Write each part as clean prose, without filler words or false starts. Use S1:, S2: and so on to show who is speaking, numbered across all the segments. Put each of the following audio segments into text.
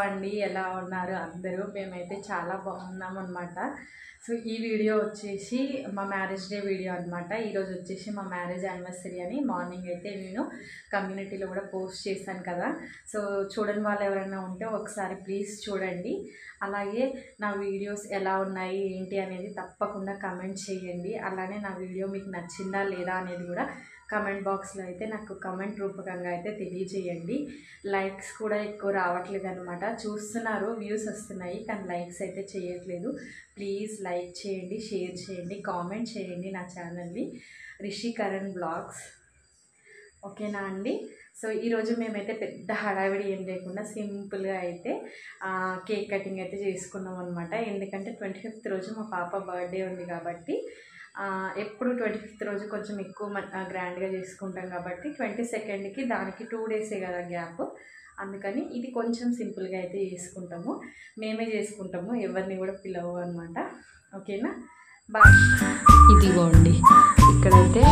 S1: అండి, ఎలా ఉన్నారు అందరూ? మేమైతే చాలా బాగున్నాం అనమాట. సో ఈ వీడియో వచ్చేసి మా మ్యారేజ్ డే వీడియో అనమాట. ఈరోజు వచ్చేసి మా మ్యారేజ్ యానివర్సరీ అని మార్నింగ్ అయితే నేను కమ్యూనిటీలో కూడా పోస్ట్ చేశాను కదా. సో చూడని వాళ్ళు ఎవరైనా ఉంటే ఒకసారి ప్లీజ్ చూడండి. అలాగే నా వీడియోస్ ఎలా ఉన్నాయి ఏంటి అనేది తప్పకుండా కమెంట్ చేయండి. అలానే నా వీడియో మీకు నచ్చిందా లేదా అనేది కూడా కమెంట్ బాక్స్లో అయితే నాకు కమెంట్ రూపకంగా అయితే తెలియజేయండి. లైక్స్ కూడా ఎక్కువ రావట్లేదు అనమాట. చూస్తున్నారు, వ్యూస్ వస్తున్నాయి, కానీ లైక్స్ అయితే చేయట్లేదు. ప్లీజ్ లైక్ చేయండి, షేర్ చేయండి, కామెంట్ చేయండి నా ఛానల్ని రిషి కరణ్ బ్లాగ్స్. ఓకేనా అండి? సో ఈరోజు మేమైతే పెద్ద హడావిడి ఏం లేకుండా సింపుల్గా అయితే కేక్ కటింగ్ అయితే చేసుకున్నాం అనమాట. ఎందుకంటే 25th రోజు మా పాప బర్త్డే ఉంది కాబట్టి ఎప్పుడు 25th రోజు కొంచెం ఎక్కువ గ్రాండ్గా చేసుకుంటాం కాబట్టి 22ndకి దానికి 2 డేసే కదా గ్యాప్. అందుకని ఇది కొంచెం సింపుల్గా అయితే చేసుకుంటాము. మేమే చేసుకుంటాము, ఎవరిని కూడా పిలవు అనమాట. ఓకేనా? బాయ్. ఇదిగోండి, ఇక్కడైతే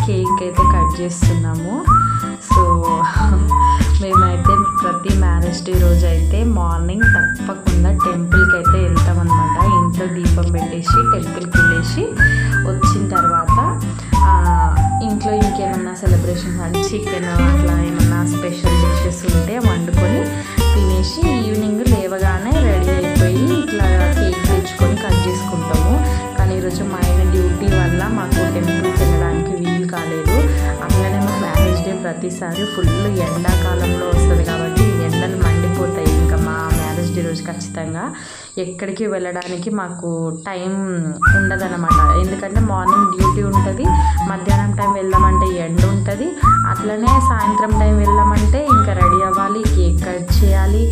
S1: కేక్ అయితే కట్ చేస్తున్నాము. సో మేమైతే ప్రతి మ్యారేజ్ డే రోజు అయితే మార్నింగ్ తప్పకుండా టెంపుల్కి అయితే వెళ్తామన్నమాట. ఇంట్లో దీపం పెట్టేసి టెంపుల్కి వెళ్ళేసి వచ్చిన తర్వాత ఇంట్లో ఇంకేమన్నా సెలబ్రేషన్స్ అంటే చికెన్ అట్లా ఏమన్నా స్పెషల్ డిషెస్ ఉంటే వండుకొని తినేసి ఈవినింగ్ లేవగానే రెడీ అయిపోయి ఇట్లా కేక్ తెచ్చుకొని కట్ చేసుకుంటాము. కానీ ఈరోజు మా ఆయన డ్యూటీ వల్ల మాకు టెంపుల్కి వెళ్ళడానికి వీలు కాలేదు. అట్లనే మా మ్యారేజ్ డే ప్రతిసారి ఫుల్ ఎండాకాలంలో వస్తుంది కాబట్టి ఎండలు మండిపోతాయి. ఇంకా మా మ్యారేజ్ డే రోజు ఖచ్చితంగా ఎక్కడికి వెళ్ళడానికి మాకు టైం ఉండదన్నమాట. ఎందుకంటే మార్నింగ్ డ్యూటీ ఉంటుంది, మధ్యాహ్నం టైం వెళ్దామంటే ఎండ ఉంటుంది, అట్లనే సాయంత్రం టైం వెళ్దామంటే ఇంకా రెడీ అవ్వాలి, కేక్ కట్ చేయాలి,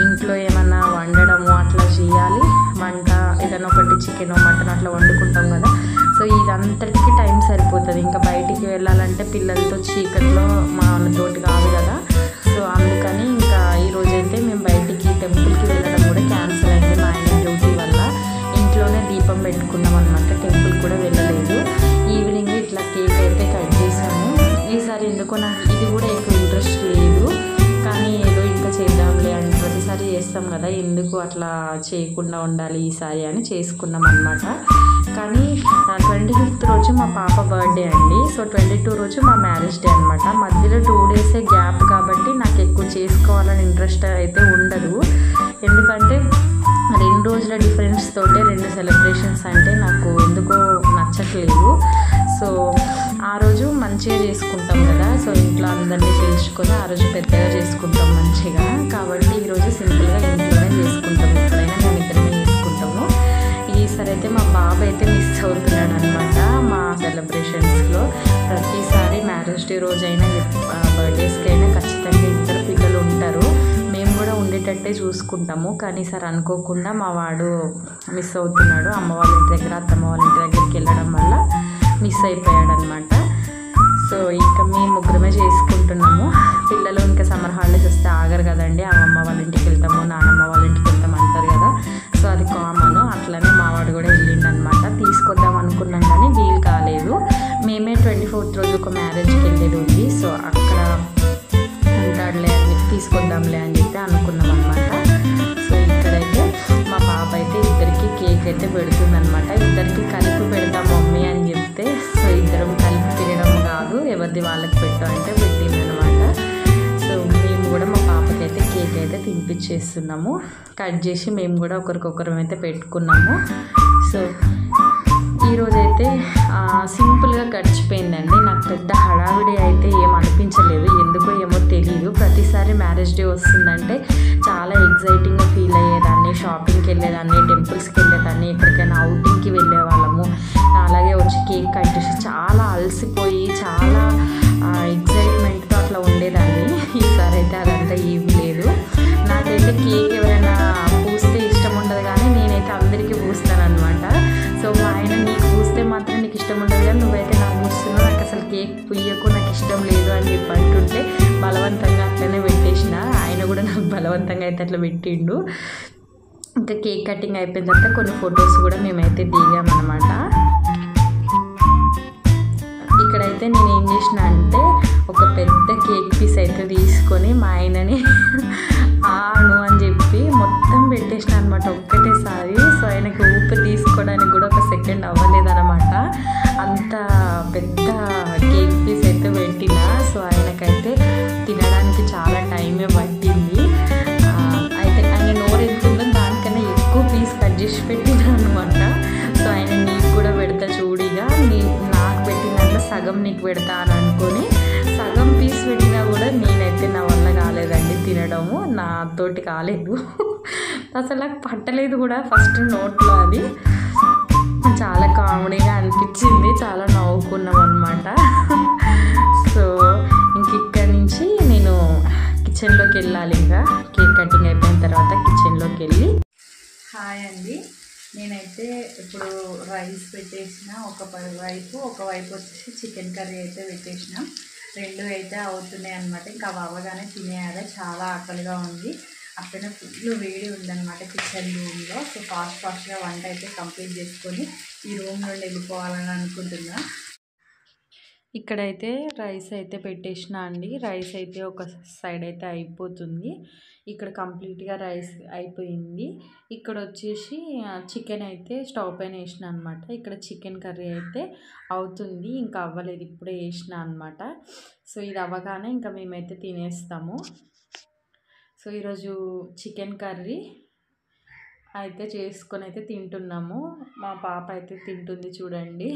S1: ఇంట్లో ఏమన్నా వండడము అట్లా చేయాలి. వంట ఏదైనా ఒకటి చికెన్ మటన్ అట్లా వండుకుంటాం కదా. సో ఇదంతటికి టైం సరిపోతుంది. ఇంకా బయటికి వెళ్ళాలంటే పిల్లలతో చీకట్లో మా వాళ్ళతోటి కాదు కదా. సో అందుకని ఇంకా ఈరోజైతే మేము బయటికి టెంపుల్కి వెళ్ళడం కూడా క్యాన్సిల్ అయింది మా ఆయన డ్యూటీ వల్ల. ఇంట్లోనే దీపం పెట్టుకున్నాం అనమాట, టెంపుల్ కూడా వెళ్ళలేదు. ఈవినింగ్ ఇట్లా కేక్ అయితే కట్ చేసాము. ఈసారి ఎందుకో నాకు ఇది కూడా ఎక్కువ ఇంట్రెస్ట్ లేదు, కానీ ఏదో ఇంకా చేద్దాంలే అని ప్రతిసారి చేస్తాం కదా, ఎందుకు అట్లా చేయకుండా ఉండాలి ఈసారి అని చేసుకున్నాం అనమాట. కానీ 25th రోజు మా పాప బర్త్డే అండి. సో 22 రోజు మా మ్యారేజ్ డే అనమాట. మధ్యలో 2 డేసే గ్యాప్ కాబట్టి నాకు ఎక్కువ చేసుకోవాలని ఇంట్రెస్ట్ అయితే ఉండదు. ఎందుకంటే 2 రోజుల డిఫరెన్స్ తోటే 2 సెలబ్రేషన్స్ అంటే నాకు ఎందుకో నచ్చట్లేదు. సో ఆ రోజు మంచిగా చేసుకుంటాం కదా. సో ఇంట్లో అందరినీ పిలుచుకొని ఆ రోజు పెద్దగా చేసుకుంటాం మంచిగా. కాబట్టి ఈరోజు సింపుల్గా ఇంట్లోనే చేసుకుంటాం. ఎప్పుడైనా మేము ఇద్దరమే చేసుకుంటాము. ఈసారి అయితే మా బాబు అయితే మిస్ అవుతున్నాడు అనమాట మా సెలబ్రేషన్స్లో. ప్రతిసారి మ్యారేజ్ డే రోజైనా బర్త్డేస్కి అయినా ఖచ్చితంగా ఇద్దరు పిల్లలు ఉంటారు. మేము కూడా ఉండేటట్టే చూసుకుంటాము. కానీ సార్ అనుకోకుండా మా వాడు మిస్ అవుతున్నాడు. అమ్మ వాళ్ళ ఇంటి దగ్గర అత్తమ్మ వాళ్ళ ఇంటి దగ్గరికి వెళ్ళడం వల్ల మిస్ అయిపోయాడు అనమాట. సో ఇంకా మేము ముగ్గురమే చేసుకుంటున్నాము. పిల్లలు ఇంకా సమ్మర్ హాలిడేస్ వస్తే ఆగరు కదండి, అమ్మమ్మ వాళ్ళ ఇంటికి వెళ్తాము నానమ్మ వాళ్ళ ఇంటికి వెళ్తాము అంటారు కదా. సో అది కామన్. అట్లనే మావాడు కూడా వెళ్ళిండు అనమాట. తీసుకొద్దాం అనుకున్నాం కానీ వీలు కాలేదు. మేమే 24th రోజు ఒక మ్యారేజ్కి వెళ్ళేది ఉంది. సో అక్కడ ఉంటాడులే అని తీసుకొద్దాంలే అని చెప్పి అనుకున్నాం అనమాట. సో ఇక్కడైతే మా పాప అయితే ఇద్దరికి కేక్ అయితే పెడుతుందనమాట. ఇద్దరికి కలిపి పెడతాం మమ్మీ అని చెప్తే, సో ఇద్దరం కలిపి తినడం కాదు, ఎవరిది వాళ్ళకి పెట్టు అంటే పెట్టిందనమాట. సో మేము కూడా మా పాపకైతే కేక్ అయితే తినిపించేస్తున్నాము. కట్ చేసి మేము కూడా ఒకరికొకరం అయితే పెట్టుకున్నాము. సో ఈరోజైతే సింపుల్గా గడిచిపోయిందండి. నాకు పెద్ద హడావిడి అయితే ఏం అనిపించలేదు, ఎందుకో ఏమో తెలియదు. ప్రతిసారి మ్యారేజ్ డే వస్తుందంటే చాలా ఎగ్జైటింగ్గా ఫీల్ అయ్యేదాన్ని, షాపింగ్కి వెళ్ళేదాన్ని, టెంపుల్స్కి వెళ్ళేదాన్ని, ఎక్కడికైనా అవుటింగ్కి వెళ్ళే వాళ్ళము. అలాగే వచ్చి కేక్ కట్ చేసి చాలా అలసిపోయి చాలా ఎగ్జైట్మెంట్తో అట్లా ఉండేదాన్ని. ఈసారి అయితే అదంతా ఏమీ లేదు. నాకైతే కేక్ ఎవరైనా పూస్తే ఇష్టం ఉండదు, కానీ నేనైతే అందరికీ పూస్తాను అనమాట. సో మా ఆయన నీకు పూస్తే మాత్రం నీకు ఇష్టం ఉండదు, కానీ నువ్వైతే నాకు పూస్తున్నావు, నాకు అసలు కేక్ పుయ్యకు నాకు ఇష్టం లేదు అని చెప్పి అంటుంటే బలవంతంగా అట్లనే పెట్టేసిన. ఆయన కూడా నాకు బలవంతంగా అయితే అట్లా పెట్టిండు. ఇంకా కేక్ కటింగ్ అయిపోయిన తర్వాత కొన్ని ఫొటోస్ కూడా మేమైతే దిగామన్నమాట. ఇక్కడైతే నేను ఏం చేసిన అంటే ఒక పెద్ద కేక్ పీస్ అయితే తీసుకొని మా ఆయనని ఆను పెట్టేసిన అనమాట ఒక్కటేసారి. సో ఆయనకి ఊపిరి తీసుకోవడానికి కూడా ఒక సెకండ్ అవ్వలేదన్నమాట. అంత పెద్ద కేక్ పీస్ అయితే పెట్టిన. సో ఆయనకైతే తినడానికి చాలా టైమే పట్టింది. అయితే ఆయన నోరు ఎంత ఉందో దానికన్నా ఎక్కువ పీస్ కట్ చేసి పెట్టిన అనమాట. సో ఆయన నీకు కూడా పెడతా చూడిగా, నాకు పెట్టిన దాంట్లో సగం నీకు పెడతా అని అనుకొని సగం పీస్ పెట్టినా కూడా నేనైతే నా వల్ల కాలేదండి తినడము, నాతోటి కాలేదు. అసలు నాకు పట్టలేదు కూడా ఫస్ట్ నోట్లో. అది చాలా కామెడీగా అనిపించింది, చాలా నవ్వుకున్నాం అనమాట. సో ఇంక ఇక్కడి నుంచి నేను కిచెన్లోకి వెళ్ళాలి. ఇంకా కేక్ కటింగ్ అయిపోయిన తర్వాత కిచెన్లోకి వెళ్ళి. హాయ్ అండి, నేనైతే ఇప్పుడు రైస్ పెట్టేసిన, ఒకవైపు వచ్చేసి చికెన్ కర్రీ అయితే పెట్టేసిన. రెండు అయితే అవుతున్నాయి అనమాట. ఇంకా అవి అవ్వగానే తినేయాలి, చాలా ఆకలిగా ఉంది. అక్కడనే ఫుల్ వేడి ఉందన్నమాట కిచెన్ రూమ్లో. సో ఫాస్ట్గా వంట అయితే కంప్లీట్ చేసుకొని ఈ రూమ్ నుండి వెళ్ళిపోవాలని అనుకుంటున్నా. ఇక్కడైతే రైస్ అయితే పెట్టేసిన అండి. రైస్ అయితే ఒక సైడ్ అయితే అయిపోతుంది. ఇక్కడ కంప్లీట్గా రైస్ అయిపోయింది. ఇక్కడ వచ్చేసి చికెన్ అయితే స్టవ్ పైన వేసిన అనమాట. ఇక్కడ చికెన్ కర్రీ అయితే అవుతుంది, ఇంకా అవ్వలేదు, ఇప్పుడే వేసిన అనమాట. సో ఇది అవ్వగానే ఇంకా మేమైతే తినేస్తాము. సో ఈరోజు చికెన్ కర్రీ అయితే చేసుకొని అయితే తింటున్నాము. మా పాప అయితే తింటుంది చూడండి.